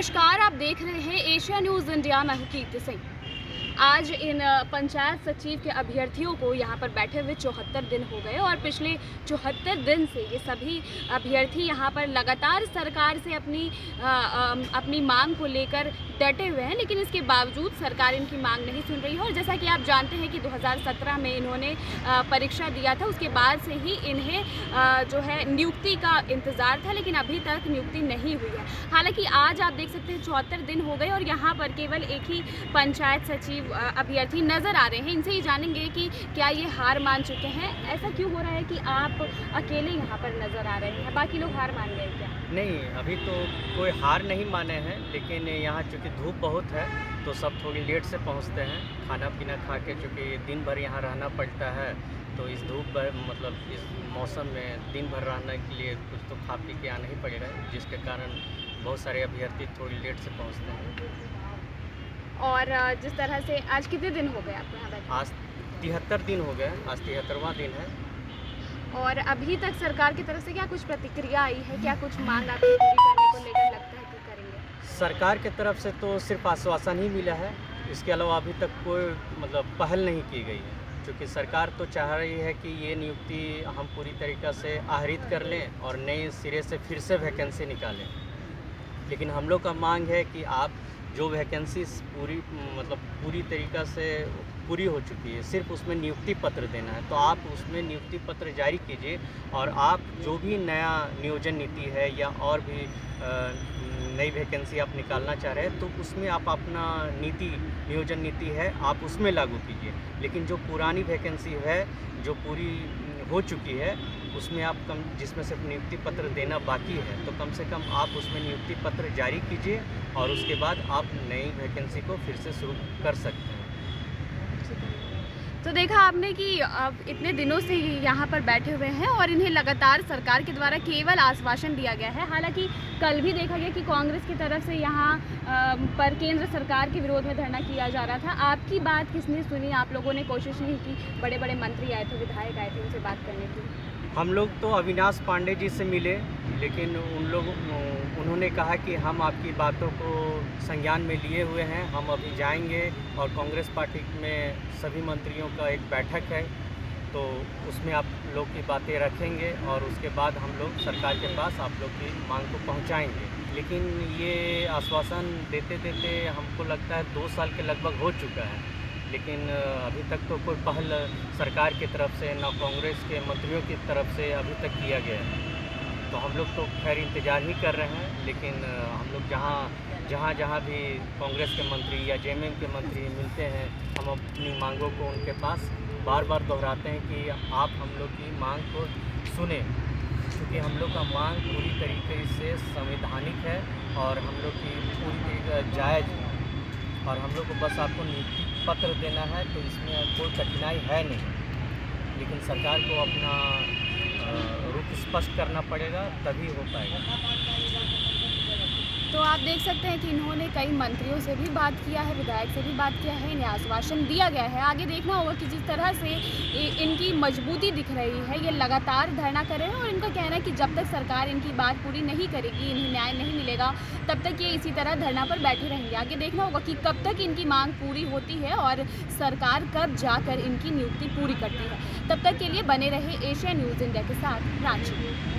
नमस्कार, आप देख रहे हैं एशिया न्यूज़ इंडिया। मैं हूं कीर्ति सिंह। आज इन पंचायत सचिव के अभ्यर्थियों को यहाँ पर बैठे हुए 74 दिन हो गए और पिछले 74 दिन से ये सभी अभ्यर्थी यहाँ पर लगातार सरकार से अपनी मांग को लेकर डटे हुए हैं, लेकिन इसके बावजूद सरकार इनकी मांग नहीं सुन रही है। और जैसा कि आप जानते हैं कि 2017 में इन्होंने परीक्षा दिया था, उसके बाद से ही इन्हें जो है नियुक्ति का इंतज़ार था, लेकिन अभी तक नियुक्ति नहीं हुई है। हालांकि आज आप देख सकते हैं 74 दिन हो गए और यहाँ पर केवल एक ही पंचायत सचिव अभ्यर्थी नजर आ रहे हैं। इनसे ही जानेंगे कि क्या ये हार मान चुके हैं, ऐसा क्यों हो रहा है कि आप अकेले यहाँ पर नजर आ रहे हैं, बाकी लोग हार मान गए क्या? नहीं, अभी तो कोई हार नहीं माने हैं, लेकिन यहाँ चूँकि धूप बहुत है तो सब थोड़ी लेट से पहुँचते हैं। खाना पीना खा के चूँकि दिन भर यहाँ रहना पड़ता है, तो इस धूप मतलब इस मौसम में दिन भर रहने के लिए कुछ तो खा पी के आना ही पड़ेगा, जिसके कारण बहुत सारे अभ्यर्थी थोड़ी लेट से पहुँचते हैं। और जिस तरह से आज कितने दिन हो गए आपको यहाँ बैठे? आज 73 दिन हो गए, आज 73वां दिन है। और अभी तक सरकार की तरफ से क्या कुछ प्रतिक्रिया आई है, क्या कुछ मांग आपकी पूरी करने को लेकर लगता है कि करेंगे? सरकार की तरफ से तो सिर्फ आश्वासन ही मिला है, इसके अलावा अभी तक कोई मतलब पहल नहीं की गई है। क्योंकि सरकार तो चाह रही है कि ये नियुक्ति हम पूरी तरीक़ा से आहरित कर लें और नए सिरे से फिर से वैकेंसी निकालें, लेकिन हम लोग का मांग है कि आप जो वैकेंसीज पूरी तरीक़ा से पूरी हो चुकी है, सिर्फ उसमें नियुक्ति पत्र देना है, तो आप उसमें नियुक्ति पत्र जारी कीजिए और आप जो भी नया नियोजन नीति है या और भी नई वैकेंसी आप निकालना चाह रहे हैं तो उसमें आप अपना नियोजन नीति है आप उसमें लागू कीजिए। लेकिन जो पुरानी वैकेंसी है जो पूरी हो चुकी है उसमें आप जिसमें सिर्फ नियुक्ति पत्र देना बाकी है, तो कम से कम आप उसमें नियुक्ति पत्र जारी कीजिए और उसके बाद आप नई वैकेंसी को फिर से शुरू कर सकते हैं। तो देखा आपने कि इतने दिनों से यहाँ पर बैठे हुए हैं और इन्हें लगातार सरकार के द्वारा केवल आश्वासन दिया गया है। हालांकि कल भी देखा गया कि कांग्रेस की तरफ से यहाँ पर केंद्र सरकार के विरोध में धरना किया जा रहा था। आपकी बात किसने सुनी? आप लोगों ने कोशिश नहीं की? बड़े बड़े मंत्री आए थे, विधायक आए थे, उनसे बात करने की? हम लोग तो अविनाश पांडे जी से मिले, लेकिन उन्होंने कहा कि हम आपकी बातों को संज्ञान में लिए हुए हैं, हम अभी जाएंगे और कांग्रेस पार्टी में सभी मंत्रियों का एक बैठक है, तो उसमें आप लोग की बातें रखेंगे और उसके बाद हम लोग सरकार के पास आप लोग की मांग को पहुंचाएंगे। लेकिन ये आश्वासन देते देते हमको लगता है 2 साल के लगभग हो चुका है, लेकिन अभी तक तो कोई पहल सरकार की तरफ से न कांग्रेस के मंत्रियों की तरफ से अभी तक किया गया है। तो हम लोग तो खैर इंतज़ार ही कर रहे हैं, लेकिन हम लोग जहाँ भी कांग्रेस के मंत्री या जेएमएम के मंत्री मिलते हैं, हम अपनी मांगों को उनके पास बार बार दोहराते हैं कि आप हम लोग की मांग को सुने, क्योंकि हम लोग का मांग पूरी तरीके से संवैधानिक है और हम लोग की पूरी तरीके जायज़ है और हम लोग को बस आपको नियुक्ति पत्र देना है, तो इसमें कोई कठिनाई है नहीं। लेकिन सरकार को अपना रुख स्पष्ट करना पड़ेगा, तभी हो पाएगा। तो आप देख सकते हैं कि इन्होंने कई मंत्रियों से भी बात किया है, विधायक से भी बात किया है, इन्हें आश्वासन दिया गया है। आगे देखना होगा कि जिस तरह से इनकी मजबूती दिख रही है, ये लगातार धरना कर रहे हैं और इनका कहना है कि जब तक सरकार इनकी बात पूरी नहीं करेगी, इन्हें न्याय नहीं मिलेगा, तब तक ये इसी तरह धरना पर बैठे रहेंगे। आगे देखना होगा कि कब तक इनकी मांग पूरी होती है और सरकार कब जाकर इनकी नियुक्ति पूरी करती है। तब तक के लिए बने रहे एशिया न्यूज़ इंडिया के साथ रांची।